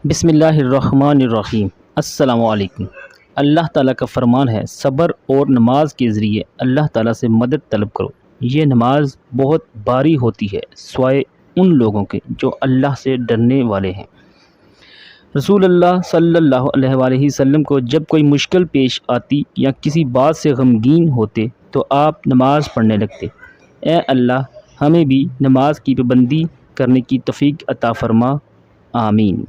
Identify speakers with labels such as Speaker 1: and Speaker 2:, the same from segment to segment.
Speaker 1: बिस्मिल्लाहिर्रहमानिर्रहीम। अस्सलामु अलैकुम। अल्लाह ताला का फ़रमान है, सब्र और नमाज के ज़रिए अल्लाह ताला से मदद तलब करो। ये नमाज बहुत भारी होती है सिवाय उन लोगों के जो अल्लाह से डरने वाले हैं। रसूलुल्लाह सल्लल्लाहु अलैहि वसल्लम को जब कोई मुश्किल पेश आती या किसी बात से गमगीन होते तो आप नमाज पढ़ने लगते। ए अल्लाह, हमें भी नमाज की पाबंदी करने की तौफीक अता फ़रमा। आमीन।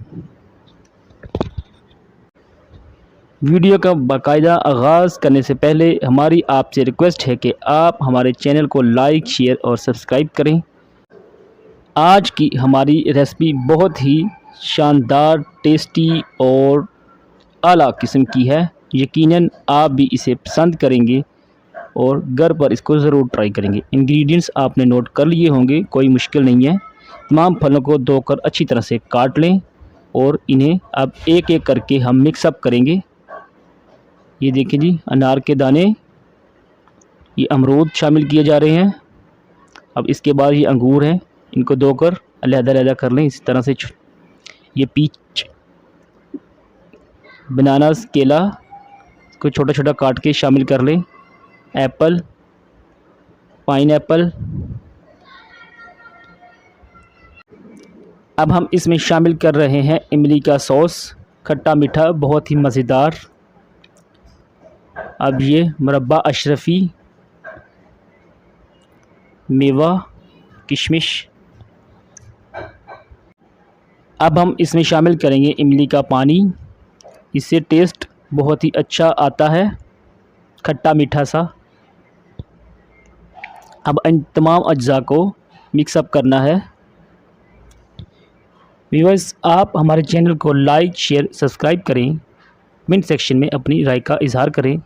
Speaker 1: वीडियो का बाकायदा आगाज़ करने से पहले हमारी आपसे रिक्वेस्ट है कि आप हमारे चैनल को लाइक, शेयर और सब्सक्राइब करें। आज की हमारी रेसिपी बहुत ही शानदार, टेस्टी और आला किस्म की है। यकीनन आप भी इसे पसंद करेंगे और घर पर इसको ज़रूर ट्राई करेंगे। इंग्रेडिएंट्स आपने नोट कर लिए होंगे, कोई मुश्किल नहीं है। तमाम फलों को धोकर अच्छी तरह से काट लें और इन्हें अब एक एक करके हम मिक्सअप करेंगे। ये देखिए जी, अनार के दाने, ये अमरूद शामिल किए जा रहे हैं। अब इसके बाद ये अंगूर हैं, इनको धोकर अलग-अलग कर लें इस तरह से। ये पीच, बनानास, केला को छोटा छोटा काट के शामिल कर लें। Apple, pineapple. अब हम इसमें शामिल कर रहे हैं इमली का सॉस, खट्टा मीठा, बहुत ही मज़ेदार। अब ये मुरब्बा अशरफी, मेवा, किशमिश। अब हम इसमें शामिल करेंगे इमली का पानी। इससे टेस्ट बहुत ही अच्छा आता है, खट्टा मीठा सा। अब इन तमाम अज्जा को मिक्सअप करना है। व्यूअर्स, आप हमारे चैनल को लाइक, शेयर, सब्सक्राइब करें। कमेंट सेक्शन में अपनी राय का इजहार करें।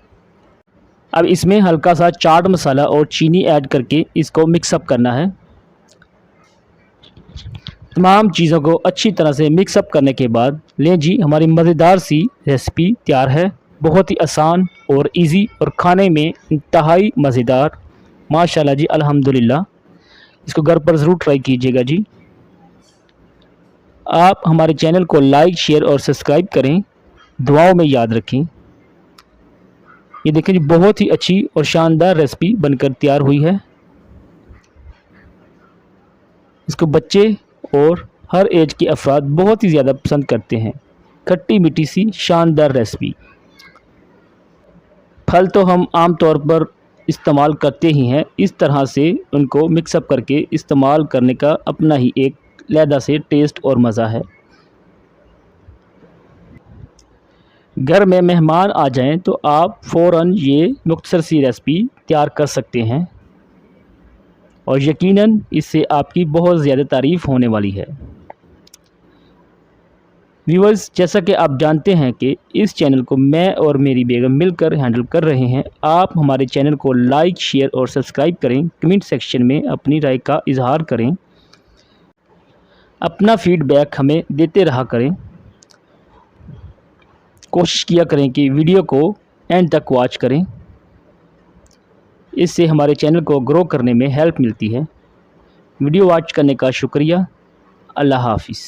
Speaker 1: अब इसमें हल्का सा चाट मसाला और चीनी ऐड करके इसको मिक्सअप करना है। तमाम चीज़ों को अच्छी तरह से मिक्सअप करने के बाद लें जी, हमारी मज़ेदार सी रेसिपी तैयार है। बहुत ही आसान और इजी और खाने में इंतहाई मज़ेदार। माशाल्लाह जी, अल्हम्दुलिल्लाह। इसको घर पर ज़रूर ट्राई कीजिएगा जी। आप हमारे चैनल को लाइक, शेयर और सब्सक्राइब करें। दुआओं में याद रखें। ये देखें जी, बहुत ही अच्छी और शानदार रेसिपी बनकर तैयार हुई है। इसको बच्चे और हर एज के अफराद बहुत ही ज़्यादा पसंद करते हैं। खट्टी मीठी सी शानदार रेसिपी। फल तो हम आम तौर पर इस्तेमाल करते ही हैं, इस तरह से उनको मिक्सअप करके इस्तेमाल करने का अपना ही एक अलहदा से टेस्ट और मज़ा है। घर में मेहमान आ जाएं तो आप फ़ौरन ये मुख्तसर सी रेसिपी तैयार कर सकते हैं और यकीनन इससे आपकी बहुत ज़्यादा तारीफ़ होने वाली है। व्यूअर्स, जैसा कि आप जानते हैं कि इस चैनल को मैं और मेरी बेगम मिलकर हैंडल कर रहे हैं। आप हमारे चैनल को लाइक, शेयर और सब्सक्राइब करें। कमेंट सेक्शन में अपनी राय का इजहार करें। अपना फीडबैक हमें देते रहा करें। कोशिश किया करें कि वीडियो को एंड तक वॉच करें। इससे हमारे चैनल को ग्रो करने में हेल्प मिलती है। वीडियो वॉच करने का शुक्रिया। अल्लाह हाफ़िज़।